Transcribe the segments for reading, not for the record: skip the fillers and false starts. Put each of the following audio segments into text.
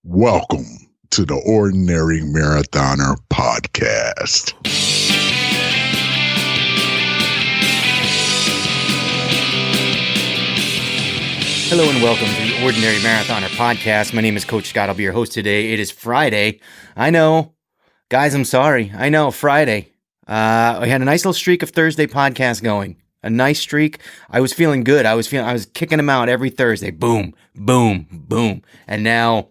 Welcome to the Ordinary Marathoner Podcast. Hello and welcome to the Ordinary Marathoner Podcast. My name is Coach Scott. I'll be your host today. It is Friday. I know. Guys, I'm sorry. I know, Friday. I had a nice little streak of Thursday podcasts going. A nice streak. I was feeling good. I was kicking them out every Thursday. Boom, boom, boom. And now,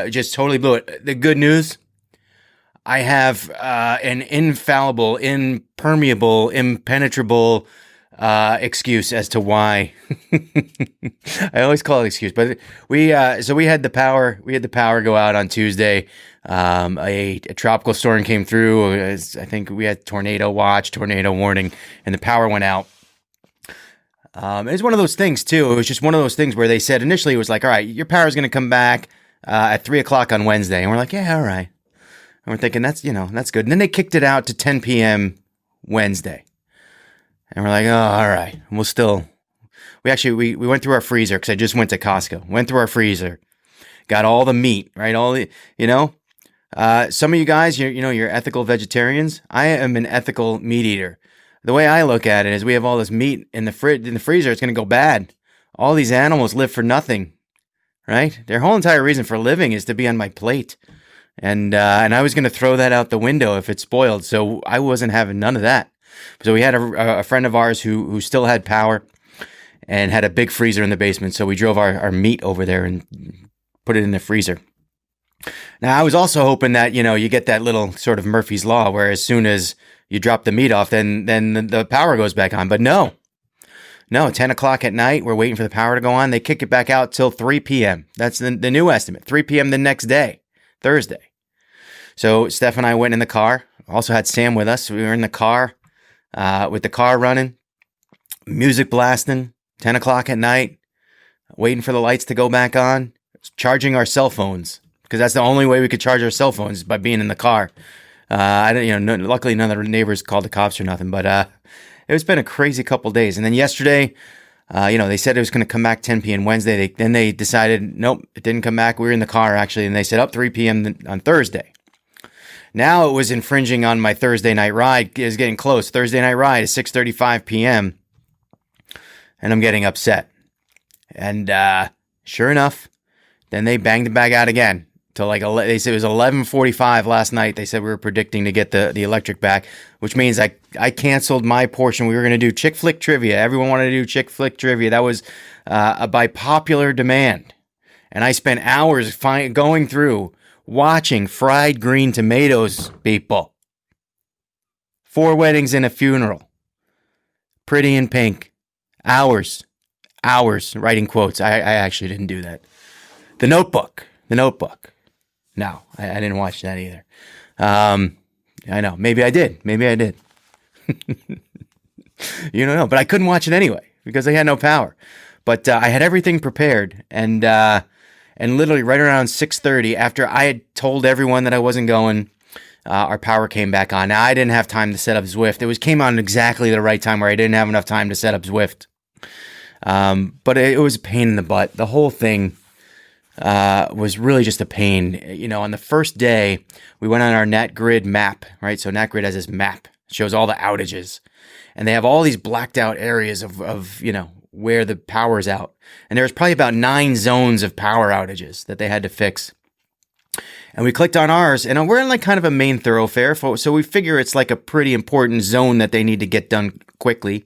just totally blew it. The good news, I have an infallible, impermeable, impenetrable excuse as to why. I always call it excuse, but we had the power go out on Tuesday. A tropical storm came through. I think we had tornado warning, and the power went out. It was one of those things too. It was just one of those things where they said initially it was like, all right, your power is going to come back at 3:00 on Wednesday, and we're like, yeah, all right. And we're thinking that's good. And then they kicked it out to 10 p.m. Wednesday, and we're like, oh, all right. And we went through our freezer because I just went to Costco. Went through our freezer, got all the meat, right? Some of you guys, you're ethical vegetarians. I am an ethical meat eater. The way I look at it is we have all this meat in the freezer. It's going to go bad. All these animals live for nothing, right? Their whole entire reason for living is to be on my plate. And I was going to throw that out the window if it spoiled. So I wasn't having none of that. So we had a friend of ours who still had power and had a big freezer in the basement. So we drove our meat over there and put it in the freezer. Now, I was also hoping that, you get that little sort of Murphy's Law where as soon as you drop the meat off, then the power goes back on. But no, 10 o'clock at night, we're waiting for the power to go on. They kick it back out till 3 p.m. That's the new estimate, 3 p.m. the next day, Thursday. So Steph and I went in the car, also had Sam with us. We were in the car with the car running, music blasting, 10 o'clock at night, waiting for the lights to go back on, charging our cell phones. Because that's the only way we could charge our cell phones, by being in the car. Luckily none of the neighbors called the cops or nothing. But it's been a crazy couple days. And then yesterday, they said it was going to come back 10 p.m. Wednesday. Then they decided, nope, it didn't come back. We were in the car actually, and they said up 3 p.m. on Thursday. Now it was infringing on my Thursday night ride. It was getting close. Thursday night ride is 6:35 p.m. And I'm getting upset. And sure enough, then they banged the bag out again. Till they said it was 11:45 last night. They said we were predicting to get the electric back, which means I canceled my portion. We were going to do chick flick trivia. Everyone wanted to do chick flick trivia. That was by popular demand, and I spent hours going through watching Fried Green Tomatoes. People, 4 weddings and a funeral, Pretty in Pink, hours writing quotes. I actually didn't do that. The Notebook. No, I didn't watch that either. I know. Maybe I did. You don't know. But I couldn't watch it anyway because I had no power. But I had everything prepared. And literally right around 6:30, after I had told everyone that I wasn't going, our power came back on. Now, I didn't have time to set up Zwift. It came on exactly the right time where I didn't have enough time to set up Zwift. But it was a pain in the butt. The whole thing was really just a pain. On the first day, we went on our NatGrid map, right? So NatGrid has this map. It shows all the outages. And they have all these blacked out areas of where the power's out. And there's probably about 9 zones of power outages that they had to fix. And we clicked on ours, and we're in like kind of a main thoroughfare. So we figure it's like a pretty important zone that they need to get done quickly.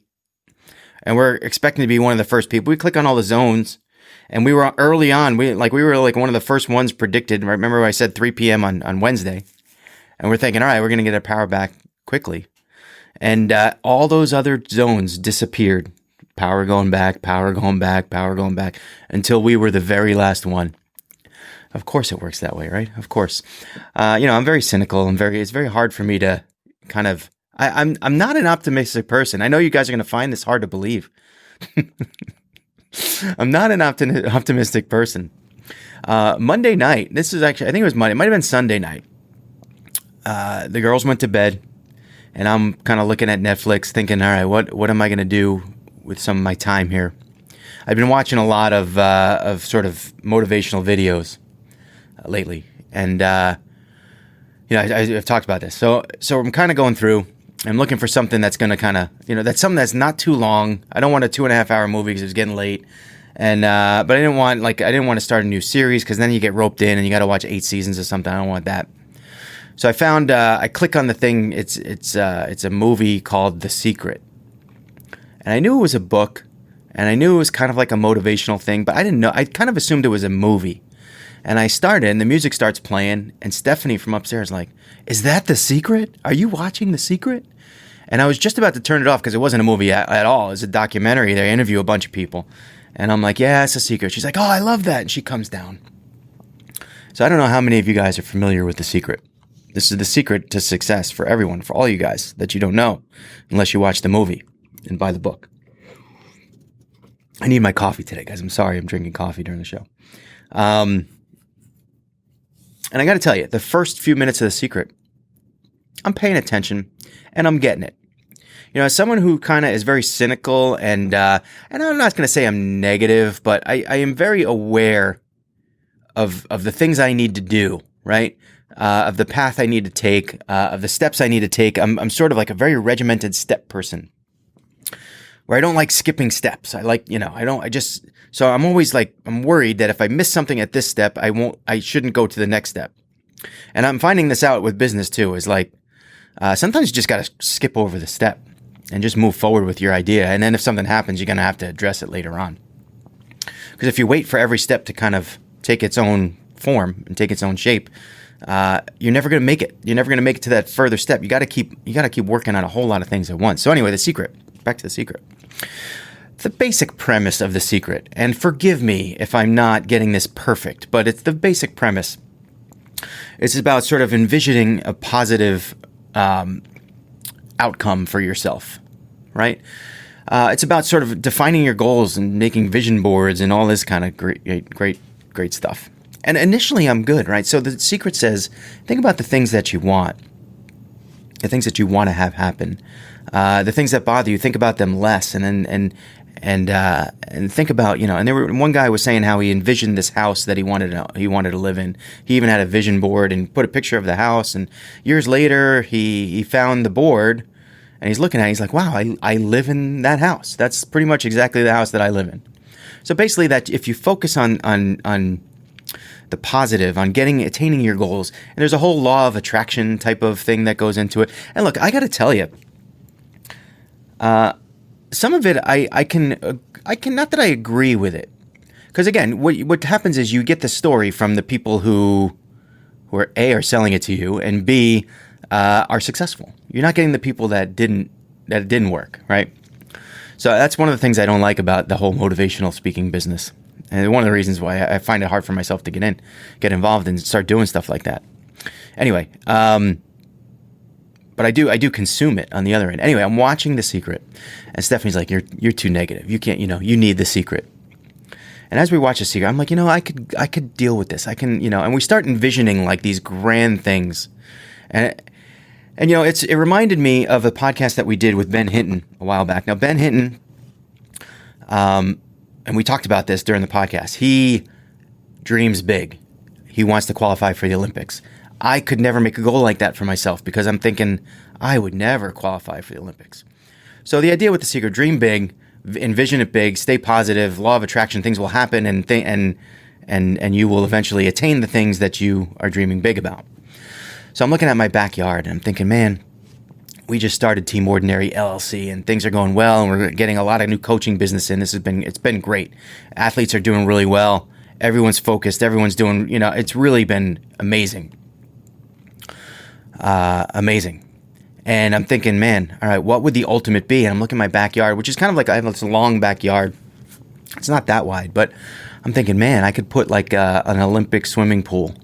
And we're expecting to be one of the first people. We click on all the zones. And we were early on. We were like one of the first ones predicted. Remember I said 3 p.m. on Wednesday, and we're thinking, all right, we're going to get our power back quickly. And all those other zones disappeared. Power going back, until we were the very last one. Of course, it works that way, right? Of course. I'm very cynical. It's very hard for me to kind of. I'm not an optimistic person. I know you guys are going to find this hard to believe. I'm not an optimistic person. Monday night, this is actually, I think it was Monday, it might have been Sunday night. The girls went to bed, and I'm kind of looking at Netflix thinking, all right, what am I going to do with some of my time here? I've been watching a lot of sort of motivational videos. lately, and I've talked about this. So I'm kind of going through. I'm looking for something that's going to kind of, that's something that's not too long. I don't want a 2.5 hour movie because it's getting late. And, but I didn't want to start a new series because then you get roped in and you got to watch 8 seasons or something. I don't want that. So I found, I click on the thing. It's a movie called The Secret. And I knew it was a book and I knew it was kind of like a motivational thing, but I didn't know. I kind of assumed it was a movie. And I started, and the music starts playing, and Stefany from upstairs is like, "Is that The Secret? Are you watching The Secret?" And I was just about to turn it off because it wasn't a movie at all. It was a documentary. They interview a bunch of people. And I'm like, "Yeah, it's A Secret." She's like, "Oh, I love that." And she comes down. So I don't know how many of you guys are familiar with The Secret. This is the secret to success for everyone, for all you guys that you don't know, unless you watch the movie and buy the book. I need my coffee today, guys. I'm sorry I'm drinking coffee during the show. And I got to tell you, the first few minutes of The Secret, I'm paying attention and I'm getting it. As someone who kind of is very cynical and I'm not going to say I'm negative, but I am very aware of the things I need to do, right? Of the path I need to take, of the steps I need to take. I'm sort of like a very regimented step person where I don't like skipping steps. I like, so I'm always like, I'm worried that if I miss something at this step, I shouldn't go to the next step. And I'm finding this out with business too, is like, sometimes you just got to skip over the step and just move forward with your idea. And then if something happens, you're going to have to address it later on. Because if you wait for every step to kind of take its own form and take its own shape, you're never going to make it. You're never going to make it to that further step. You got to keep working on a whole lot of things at once. So anyway, The Secret. Back to The Secret. The basic premise of The Secret, and forgive me if I'm not getting this perfect, but it's the basic premise. It's about sort of envisioning a positive outcome for yourself, right? It's about sort of defining your goals and making vision boards and all this kind of great stuff. And initially, I'm good, right? So The Secret says, think about the things that you want, the things that you want to have happen, the things that bother you. Think about them less, and think about, and one guy was saying how he envisioned this house that he wanted to live in. He even had a vision board and put a picture of the house. And years later, he found the board, and he's looking at it. He's like, "Wow, I live in that house. That's pretty much exactly the house that I live in." So basically, that if you focus on the positive, on attaining your goals, and there's a whole law of attraction type of thing that goes into it. And look, I got to tell you, some of it I can not that I agree with it, because again, what happens is you get the story from the people who are A, are selling it to you, and B, are successful. You're not getting the people that it didn't work, right? So that's one of the things I don't like about the whole motivational speaking business, and one of the reasons why I find it hard for myself to get involved and start doing stuff like that. Anyway, but I do consume it on the other end. Anyway, I'm watching The Secret, and Stefany's like, "You're too negative. You can't, you need The Secret." And as we watch The Secret, I'm like, I could deal with this. I can, and we start envisioning like these grand things, and it reminded me of a podcast that we did with Ben Hinton a while back. Now, Ben Hinton, and we talked about this during the podcast. He dreams big. He wants to qualify for the Olympics. I could never make a goal like that for myself because I'm thinking I would never qualify for the Olympics. So the idea with The Secret, dream big, envision it big, stay positive, law of attraction, things will happen and you will eventually attain the things that you are dreaming big about. So I'm looking at my backyard and I'm thinking, man, we just started Team Ordinary LLC and things are going well and we're getting a lot of new coaching business in. It's been great. Athletes are doing really well. Everyone's focused. Everyone's doing, it's really been amazing. Amazing. And I'm thinking, man, all right, what would the ultimate be? And I'm looking at my backyard, which is kind of like I have this long backyard. It's not that wide, but I'm thinking, man, I could put like an Olympic swimming pool.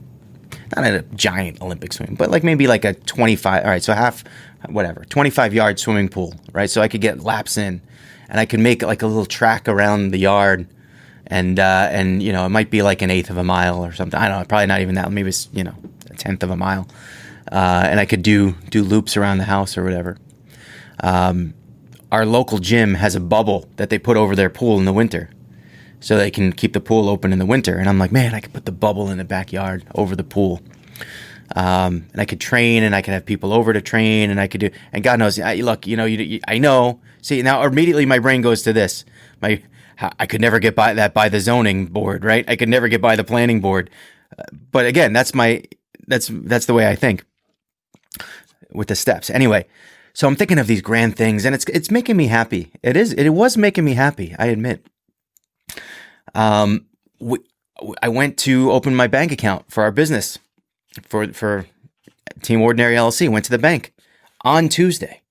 Not a giant Olympic swimming, but like maybe like a 25, all right, so 25-yard swimming pool, right? So I could get laps in and I could make like a little track around the yard and it might be like 1/8 of a mile or something. I don't know, probably not even that, maybe it's, 1/10 of a mile. And I could do loops around the house or whatever. Our local gym has a bubble that they put over their pool in the winter. so they can keep the pool open in the winter. And I'm like, man, I could put the bubble in the backyard over the pool. And I could train, and I could have people over to train, and I could do, and God knows, look, I know. See, now immediately my brain goes to this. I could never get by the zoning board, right? I could never get by the planning board. But again, that's the way I think with the steps. Anyway, so I'm thinking of these grand things, and it's making me happy. It was making me happy, I admit. I went to open my bank account for our business. For Team Ordinary LLC, went to the bank on Tuesday.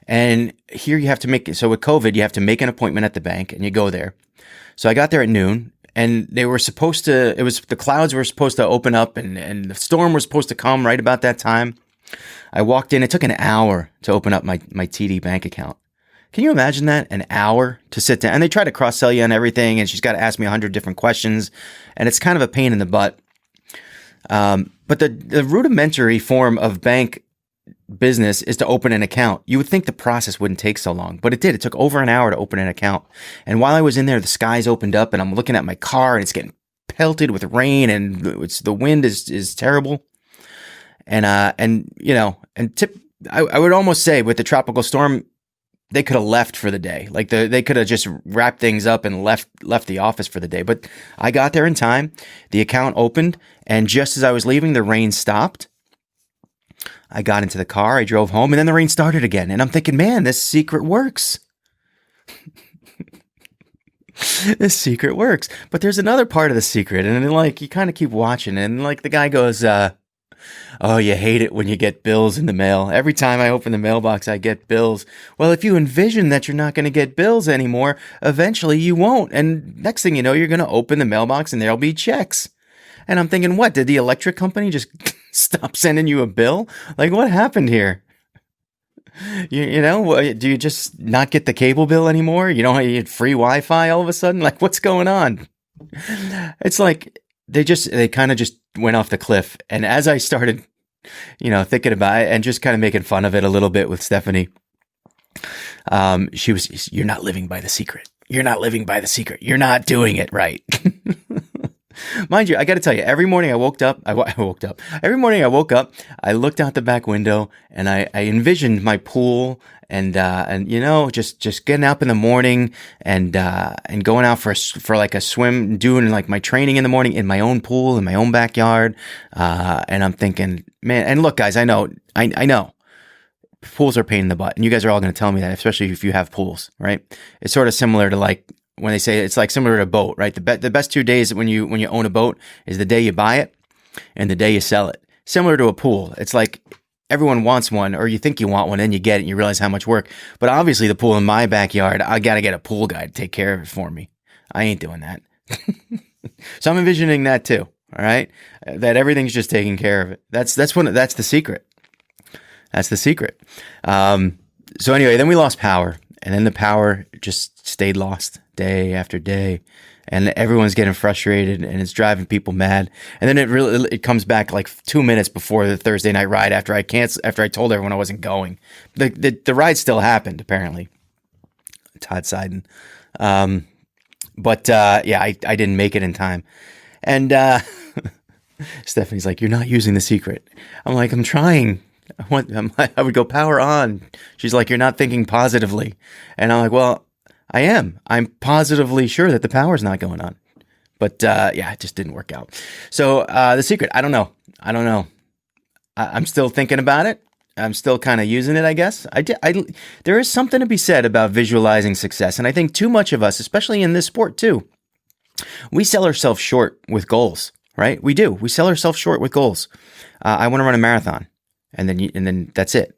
And here you have to so with COVID, you have to make an appointment at the bank, and you go there. So I got there at noon, and the clouds were supposed to open up, and the storm was supposed to come right about that time. I walked in. It took an hour to open up my TD bank account. Can you imagine that? An hour to sit down. And they try to cross-sell you on everything, and she's got to ask me 100 different questions, and it's kind of a pain in the butt. But the rudimentary form of bank business is to open an account. You would think the process wouldn't take so long, but it did. It took over an hour to open an account. And while I was in there, the skies opened up, and I'm looking at my car, and it's getting pelted with rain, and the wind is terrible. I would almost say with the tropical storm, they could have left for the day. Like they could have just wrapped things up and left the office for the day. But I got there in time. The account opened, and just as I was leaving, the rain stopped. I got into the car, I drove home, and then the rain started again. And I'm thinking, man, this secret works. This secret works. But there's another part of the secret, and like you kind of keep watching, and like the guy goes, oh, you hate it when you get bills in the mail. Every time I open the mailbox, I get bills. Well, if you envision that you're not going to get bills anymore, eventually you won't. And next thing you know, you're going to open the mailbox and there'll be checks. And I'm thinking, what? Did the electric company just stop sending you a bill? Like, what happened here? Do you just not get the cable bill anymore? You don't get free Wi-Fi all of a sudden? Like, what's going on? It's like they kind of just went off the cliff. And as I started, thinking about it and just kind of making fun of it a little bit with Stefany, you're not living by the secret. You're not living by the secret. You're not doing it right. Mind you, I got to tell you, every morning I woke up, every morning I woke up, I looked out the back window and I envisioned my pool and just getting up in the morning and going out for like a swim, doing like my training in the morning in my own pool, in my own backyard. And I'm thinking, man, and look, guys, I know pools are a pain in the butt, and you guys are all going to tell me that, especially if you have pools, right? It's sort of similar to like, when they say it's like similar to a boat, right? The best 2 days when you own a boat is the day you buy it and the day you sell it. Similar to a pool. It's like everyone wants one, or you think you want one, and you get it and you realize how much work. But obviously the pool in my backyard, I got to get a pool guy to take care of it for me. I ain't doing that. So I'm envisioning that too. All right. That everything's just taken care of it. That's the secret. That's the secret. So anyway, then we lost power, and then the power just stayed lost day after day, and everyone's getting frustrated, and it's driving people mad. And then it comes back like 2 minutes before the Thursday night ride after I told everyone I wasn't going. The ride still happened, apparently. Todd Seiden. But I didn't make it in time. And Stephanie's like, "You're not using the secret." I'm like, "I'm trying. I would go power on." She's like, "You're not thinking positively." And I'm like, "Well, I am. I'm positively sure that the power's not going on." But it just didn't work out. So the secret, I don't know. I'm still thinking about it. I'm still kind of using it, I guess. There is something to be said about visualizing success. And I think too much of us, especially in this sport too, we sell ourselves short with goals, right? We do. We sell ourselves short with goals. I want to run a marathon. And then that's it.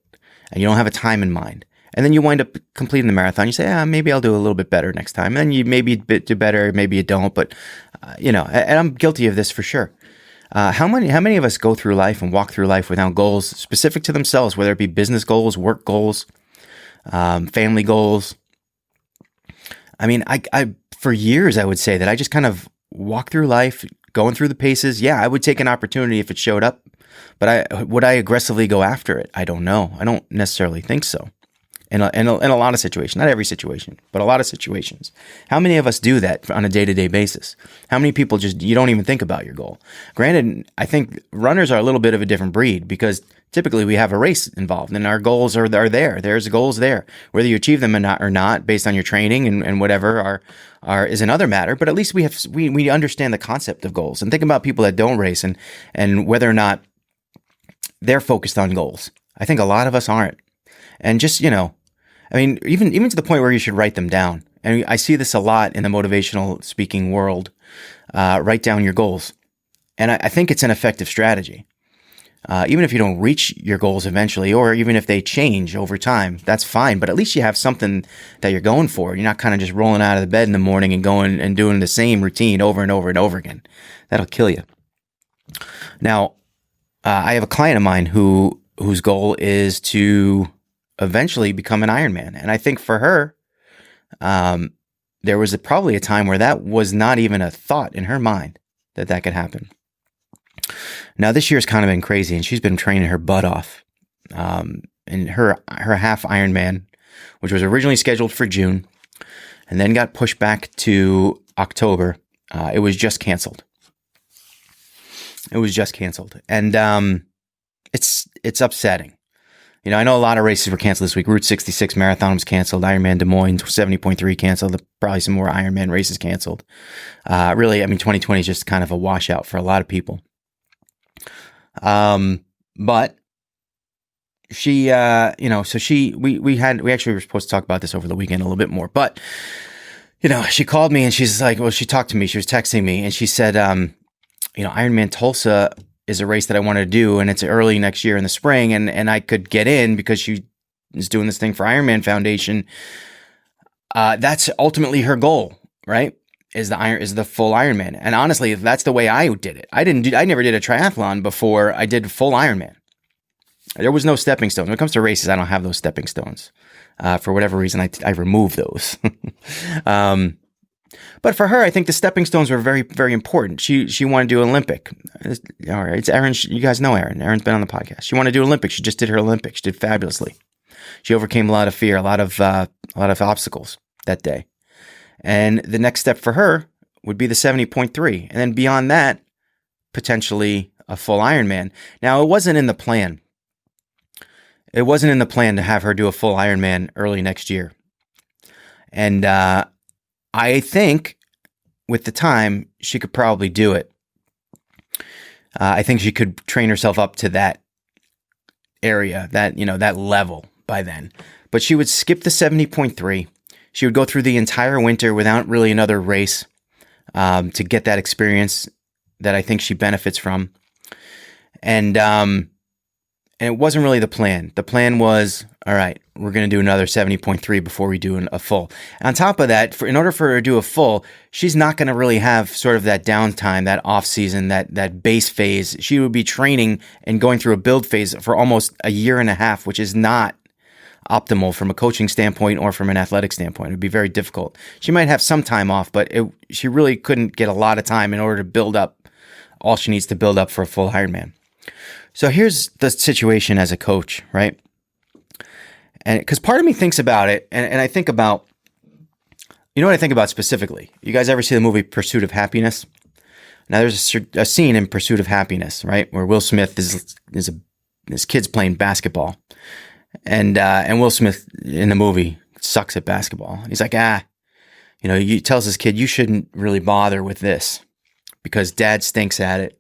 And you don't have a time in mind. And then you wind up completing the marathon. You say, maybe I'll do a little bit better next time. And then you maybe do better, maybe you don't. But, and I'm guilty of this for sure. How many of us go through life and walk through life without goals specific to themselves, whether it be business goals, work goals, family goals? I mean, I for years, I would say that I just kind of walk through life, going through the paces. Yeah, I would take an opportunity if it showed up. But would I aggressively go after it? I don't know. I don't necessarily think so. in a lot of situations, not every situation, but a lot of situations. How many of us do that on a day-to-day basis? How many people you don't even think about your goal? Granted, I think runners are a little bit of a different breed because typically we have a race involved and our goals are there. There's goals there. Whether you achieve them or not based on your training and whatever is another matter, but at least we understand the concept of goals. And think about people that don't race and whether or not they're focused on goals. I think a lot of us aren't. And just, even to the point where you should write them down. And I see this a lot in the motivational speaking world. Write down your goals. And I think it's an effective strategy. Even if you don't reach your goals eventually, or even if they change over time, that's fine. But at least you have something that you're going for. You're not kind of just rolling out of the bed in the morning and going and doing the same routine over and over and over again. That'll kill you. Now, I have a client of mine whose goal is to eventually become an Ironman. And I think for her, there was probably a time where that was not even a thought in her mind that could happen. Now, this year's kind of been crazy, and she's been training her butt off. And her half Ironman, which was originally scheduled for June, and then got pushed back to October, it was just canceled. And it's upsetting. I know a lot of races were canceled this week. Route 66 Marathon was canceled. Ironman Des Moines 70.3 canceled. Probably some more Ironman races canceled. Really, 2020 is just kind of a washout for a lot of people. But she, we actually were supposed to talk about this over the weekend a little bit more. But, she called me and she's like, she talked to me. She was texting me and she said, Ironman Tulsa is a race that I wanted to do, and it's early next year in the spring, and I could get in because she is doing this thing for Ironman Foundation. That's ultimately her goal, right? Is the full Ironman. And honestly, that's the way I did it. I never did a triathlon before I did full Ironman. There was no stepping stones. When it comes to races, I don't have those stepping stones. For whatever reason, I remove those. But for her, I think the stepping stones were very, very important. She wanted to do Olympic. All right, it's Erin. You guys know Erin. Erin's been on the podcast. She wanted to do Olympic. She just did her Olympics. She did fabulously. She overcame a lot of fear, a lot of obstacles that day. And the next step for her would be the 70.3, and then beyond that, potentially a full Ironman. Now, it wasn't in the plan. It wasn't in the plan to have her do a full Ironman early next year. And I think with the time, she could probably do it. I think she could train herself up to that area, that level by then. But she would skip the 70.3. She would go through the entire winter without really another race to get that experience that I think she benefits from. And it wasn't really the plan. The plan was, all right, we're going to do another 70.3 before we do a full. And on top of that, in order for her to do a full, she's not going to really have sort of that downtime, that off season, that base phase. She would be training and going through a build phase for almost a year and a half, which is not optimal from a coaching standpoint or from an athletic standpoint. It would be very difficult. She might have some time off, but she really couldn't get a lot of time in order to build up all she needs to build up for a full Ironman. So here's the situation as a coach, right? And because part of me thinks about it, and I think about, what I think about specifically? You guys ever see the movie Pursuit of Happiness? Now there's a scene in Pursuit of Happiness, right, where Will Smith this kid's playing basketball, and Will Smith in the movie sucks at basketball. He's like, he tells this kid, you shouldn't really bother with this because Dad stinks at it.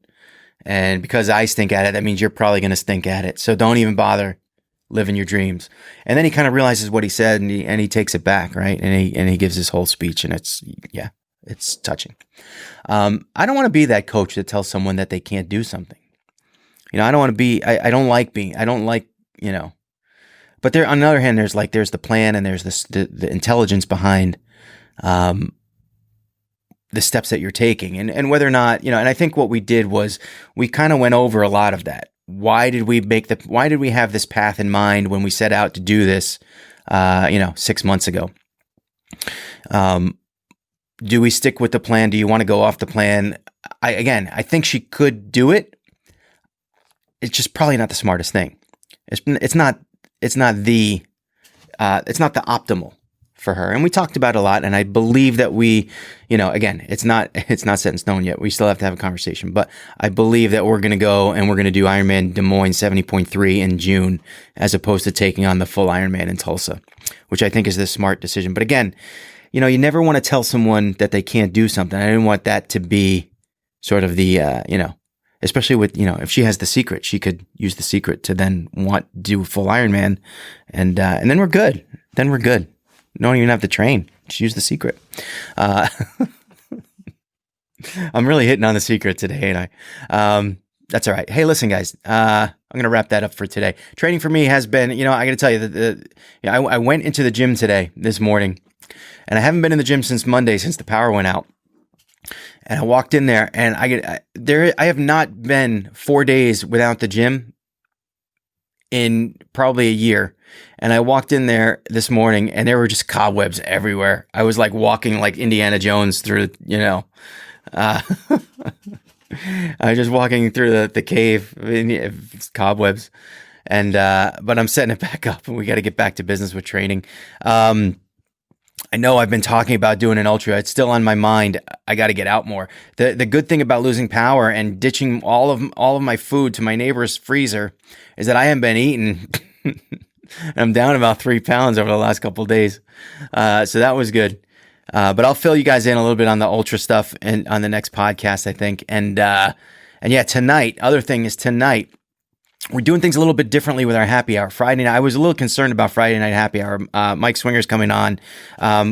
And because I stink at it, that means you're probably going to stink at it. So don't even bother living your dreams. And then he kind of realizes what he said and he takes it back, right? And he gives his whole speech and it's touching. I don't want to be that coach that tells someone that they can't do something. I don't want to be, I don't like, but there, on the other hand, there's the plan and there's the intelligence behind, the steps that you're taking and whether or not, and I think what we did was we kind of went over a lot of that. Why did we have this path in mind when we set out to do this, 6 months ago? Do we stick with the plan? Do you want to go off the plan? I think she could do it. It's just probably not the smartest thing. It's not the it's not the optimal for her. And we talked about it a lot. And I believe that we, again, it's not set in stone yet. We still have to have a conversation, but I believe that we're going to go and we're going to do Ironman Des Moines 70.3 in June, as opposed to taking on the full Ironman in Tulsa, which I think is the smart decision. But again, you never want to tell someone that they can't do something. I didn't want that to be sort of the, especially with, if she has the secret, she could use the secret to then want to do full Ironman, and then we're good. Then we're good. Don't even have to train. Just use the secret. I'm really hitting on the secret today, and that's all right. Hey, listen, guys. I'm gonna wrap that up for today. Training for me has been, I got to tell you that I went into the gym this morning, and I haven't been in the gym since Monday, since the power went out. And I walked in there, and I have not been 4 days without the gym in probably a year. And I walked in there this morning, and there were just cobwebs everywhere. I was like walking like Indiana Jones through, I was just walking through the cave, cobwebs. And but I'm setting it back up, and we got to get back to business with training. I know I've been talking about doing an ultra. It's still on my mind. I got to get out more. The good thing about losing power and ditching all of my food to my neighbor's freezer is that I haven't been eating. I'm down about 3 pounds over the last couple of days. So that was good. But I'll fill you guys in a little bit on the ultra stuff and on the next podcast, I think. And yeah, tonight, other thing is tonight, we're doing things a little bit differently with our happy hour. Friday night, I was a little concerned about Friday night happy hour. Mike Swinger's coming on.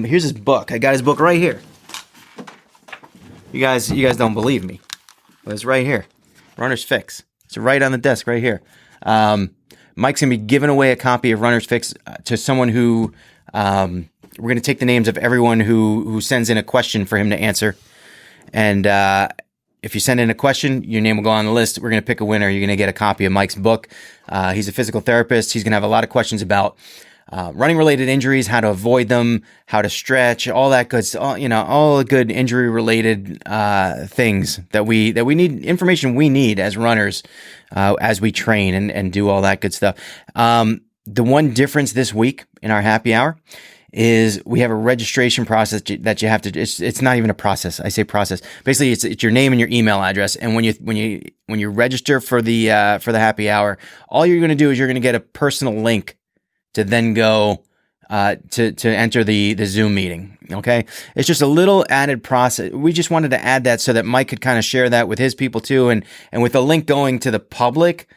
Here's his book. I got his book right here. You guys don't believe me. Well, it's right here. Runner's Fix. It's right on the desk right here. Mike's going to be giving away a copy of Runner's Fix to someone who, we're going to take the names of everyone who sends in a question for him to answer. And if you send in a question, your name will go on the list. We're going to pick a winner. You're going to get a copy of Mike's book. He's a physical therapist. He's going to have a lot of questions about running-related injuries, how to avoid them, how to stretch, all that good, all the good injury-related things that we need, information we need as runners as we train and do all that good stuff. The one difference this week in our happy hour is we have a registration process that you have to. It's not even a process. I say process. Basically, it's your name and your email address. And when you register for the happy hour, all you're going to do is you're going to get a personal link to then go to enter the Zoom meeting. Okay, it's just a little added process. We just wanted to add that so that Mike could kind of share that with his people too, and with the link going to the public.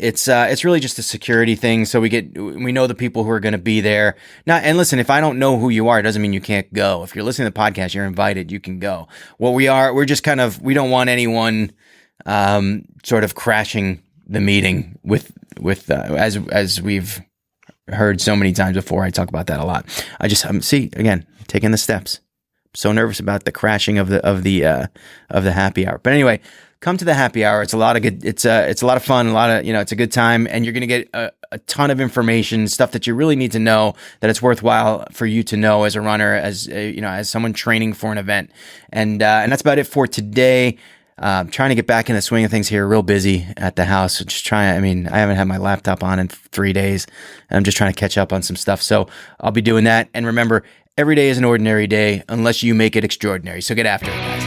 It's really just a security thing, so we know the people who are going to be there. Now, and listen, if I don't know who you are, it doesn't mean you can't go. If you're listening to the podcast, you're invited. You can go. We're just kind of, we don't want anyone sort of crashing the meeting with as we've heard so many times before. I talk about that a lot. I just see again taking the steps. So nervous about the crashing of the happy hour. But anyway. Come to the happy hour. It's a lot of good. It's a lot of fun. A lot of it's a good time, and you're going to get a ton of information, stuff that you really need to know, that it's worthwhile for you to know as a runner, as as someone training for an event. And that's about it for today. Trying to get back in the swing of things here. Real busy at the house. Just trying. I haven't had my laptop on in 3 days, and I'm just trying to catch up on some stuff. So I'll be doing that. And remember, every day is an ordinary day unless you make it extraordinary. So get after it, guys.